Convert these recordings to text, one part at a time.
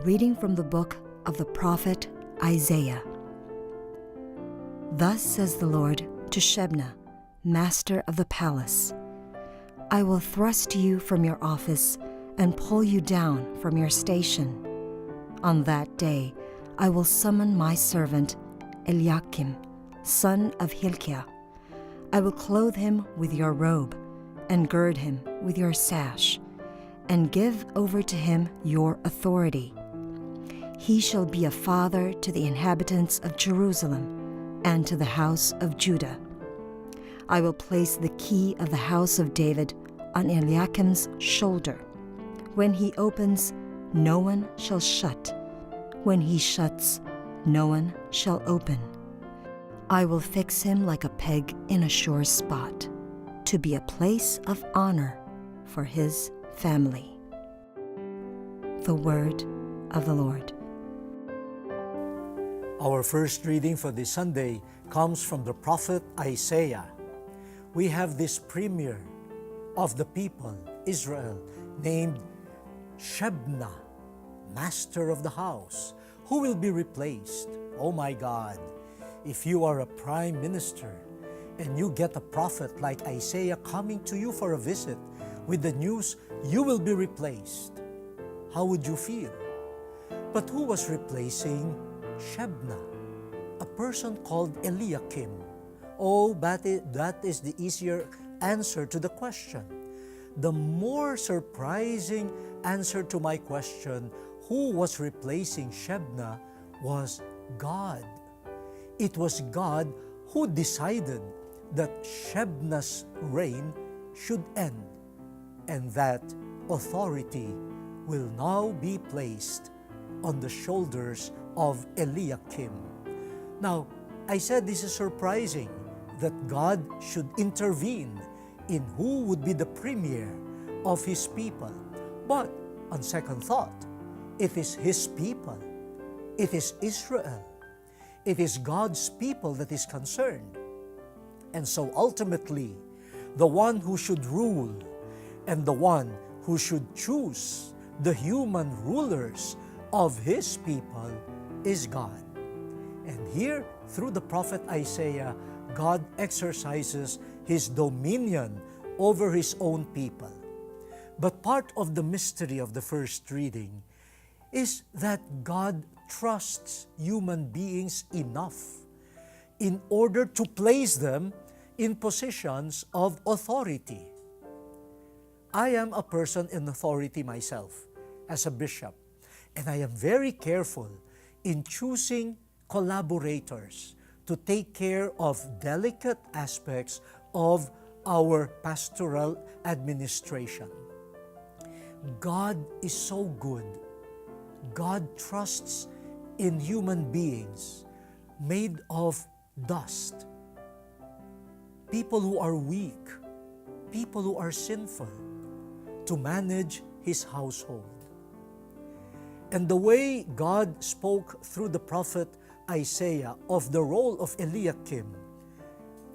reading from the book of the prophet Isaiah. Thus says the Lord to Shebna, master of the palace, I will thrust you from your office and pull you down from your station. On that day I will summon my servant Eliakim, son of Hilkiah. I will clothe him with your robe and gird him with your sash, and give over to him your authority. He shall be a father to the inhabitants of Jerusalem and to the house of Judah. I will place the key of the house of David on Eliakim's shoulder. When he opens, no one shall shut. When he shuts, no one shall open. I will fix him like a peg in a sure spot, to be a place of honor for his family. The word of the Lord. Our first reading for this Sunday comes from the prophet Isaiah. We have this premier of the people, Israel, named Shebna, master of the house, who will be replaced. Oh my God, if you are a prime minister and you get a prophet like Isaiah coming to you for a visit with the news you will be replaced, how would you feel? But who was replacing Shebna? A person called Eliakim. Oh, but that is the easier answer to the question. The more surprising answer to my question, who was replacing Shebna, was God. It was God who decided that Shebna's reign should end, and that authority will now be placed on the shoulders of Eliakim. Now, I said this is surprising that God should intervene in who would be the premier of His people. But on second thought, it is His people. It is Israel. It is God's people that is concerned. And so ultimately, the one who should rule and the one who should choose the human rulers of His people is God. And here, through the prophet Isaiah, God exercises His dominion over His own people. But part of the mystery of the first reading is that God trusts human beings enough in order to place them in positions of authority. I am a person in authority myself as a bishop, and I am very careful in choosing collaborators to take care of delicate aspects of our pastoral administration. God is so good. God trusts in human beings made of dust, people who are weak, people who are sinful, to manage His household. And the way God spoke through the prophet Isaiah of the role of Eliakim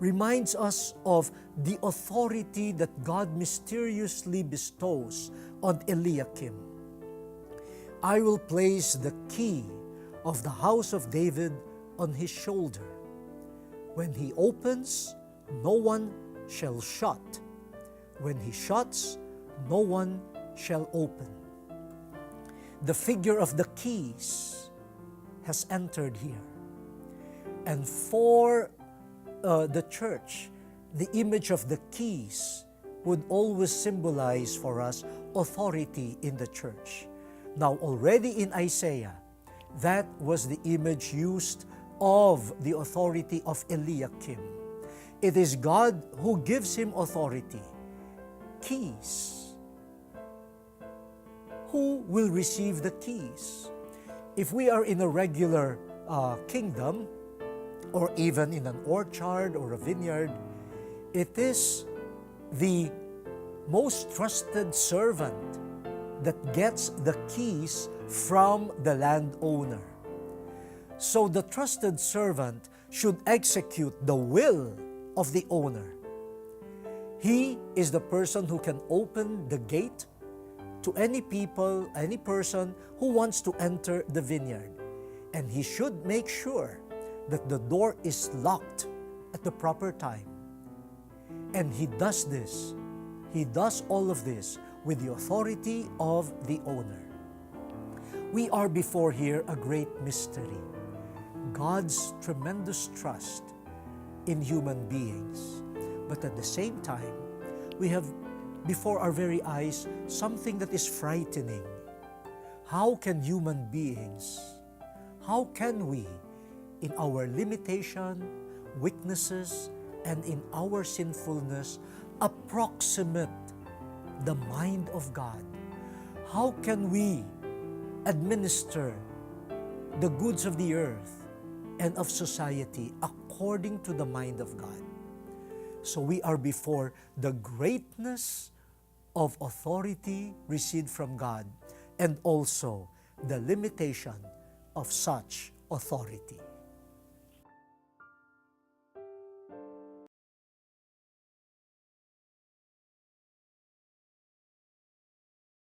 reminds us of the authority that God mysteriously bestows on Eliakim. I will place the key of the house of David on his shoulder. When he opens, no one shall shut. When he shuts, no one shall open. The figure of the keys has entered here. And for the church, the image of the keys would always symbolize for us authority in the church. Now, already in Isaiah, that was the image used of the authority of Eliakim. It is God who gives him authority. Keys. Who will receive the keys? If we are in a regular kingdom, or even in an orchard or a vineyard, it is the most trusted servant that gets the keys from the landowner. So the trusted servant should execute the will of the owner. He is the person who can open the gate to any people, any person who wants to enter the vineyard. And he should make sure that the door is locked at the proper time. And he does this. He does all of this with the authority of the owner. We are before here a great mystery. God's tremendous trust in human beings. But at the same time, we have before our very eyes something that is frightening. How can human beings, how can we, in our limitation, weaknesses, and in our sinfulness, approximate the mind of God? How can we administer the goods of the earth and of society according to the mind of God? So we are before the greatness of authority received from God and also the limitation of such authority.